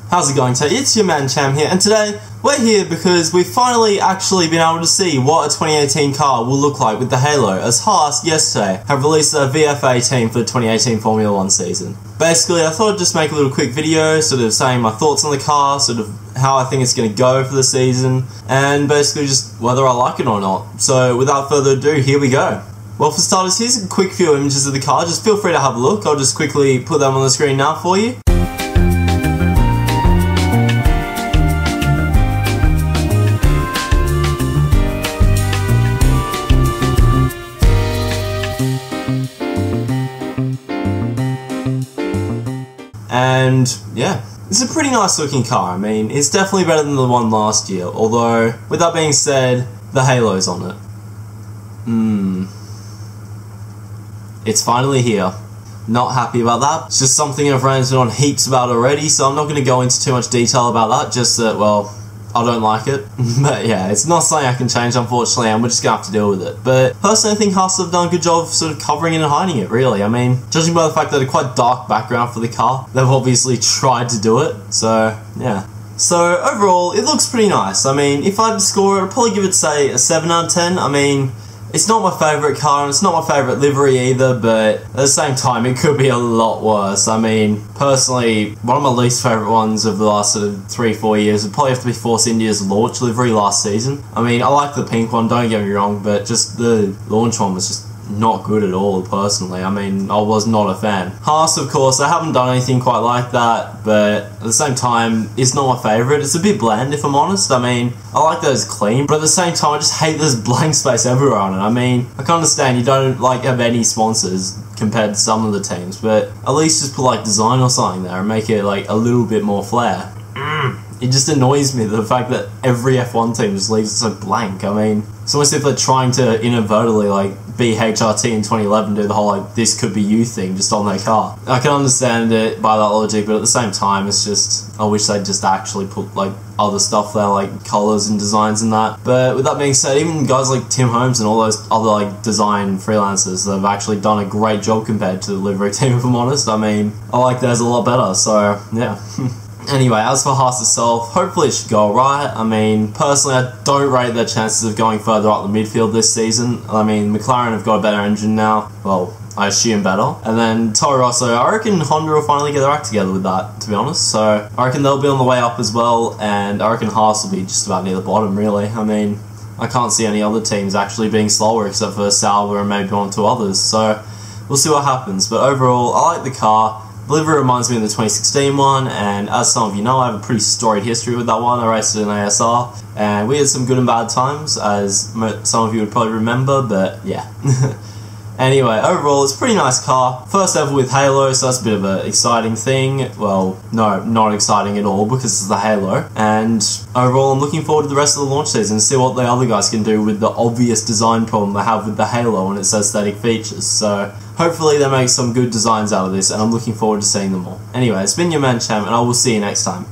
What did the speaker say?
How's it going today? It's your man Cham here, and today we're here because we've finally actually been able to see what a 2018 car will look like with the Halo, as Haas yesterday have released their VF18 for the 2018 Formula 1 season. Basically, I thought I'd just make a little quick video, sort of saying my thoughts on the car, sort of how I think it's going to go for the season, and basically just whether I like it or not. So without further ado, here we go. Well, for starters, here's a quick few images of the car. Just feel free to have a look. I'll just quickly put them on the screen now for you. And yeah, it's a pretty nice looking car. I mean, it's definitely better than the one last year, although with that being said, the Halo's on it. It's finally here. Not happy about that. It's just something I've ranted on heaps about already, so I'm not going to go into too much detail about that, just that, well, I don't like it. But yeah, it's not something I can change, unfortunately, and we're just going to have to deal with it. But personally, I think Haas have done a good job of sort of covering it and hiding it, really. I mean, judging by the fact that a quite dark background for the car, they've obviously tried to do it, so yeah. So overall, it looks pretty nice. I mean, if I had to score it, I'd probably give it, say, a 7 out of 10. I mean, it's not my favourite car, and it's not my favourite livery either, but at the same time, it could be a lot worse. I mean, personally, one of my least favourite ones of the last sort of 3-4 years would probably have to be Force India's launch livery last season. I mean, I like the pink one, don't get me wrong, but just the launch one was just not good at all, personally. I mean, I was not a fan. Haas, of course, they haven't done anything quite like that, but at the same time, it's not my favourite. It's a bit bland, if I'm honest. I mean, I like that it's clean, but at the same time, I just hate there's blank space everywhere on it. I mean, I can understand you don't, like, have any sponsors compared to some of the teams, but at least just put, like, design or something there and make it, like, a little bit more flair. It just annoys me, the fact that every F1 team just leaves it so blank. I mean, it's almost if they're trying to inadvertently, like, be HRT in 2011, do the whole, like, this could be you thing just on their car. I can understand it by that logic, but at the same time, it's just, I wish they'd just actually put, like, other stuff there, like colours and designs and that. But with that being said, even guys like Tim Holmes and all those other, like, design freelancers have actually done a great job compared to the livery team, if I'm honest. I mean, I like theirs a lot better, so, yeah. Anyway, as for Haas itself, hopefully it should go alright. I mean, personally, I don't rate their chances of going further up the midfield this season. I mean, McLaren have got a better engine now. Well, I assume better. And then Toro Rosso, I reckon Honda will finally get their act together with that, to be honest. So I reckon they'll be on the way up as well, and I reckon Haas will be just about near the bottom, really. I mean, I can't see any other teams actually being slower except for Sauber and maybe one or two others. So we'll see what happens. But overall, I like the car. The livery reminds me of the 2016 one, and as some of you know, I have a pretty storied history with that one. I raced it in ASR, and we had some good and bad times, as some of you would probably remember, but yeah. Anyway, overall, it's a pretty nice car. First ever with Halo, so that's a bit of an exciting thing. Well, no, not exciting at all, because it's the Halo. And overall, I'm looking forward to the rest of the launch season and see what the other guys can do with the obvious design problem they have with the Halo and its aesthetic features. So hopefully they make some good designs out of this, and I'm looking forward to seeing them all. Anyway, it's been your man Cham, and I will see you next time.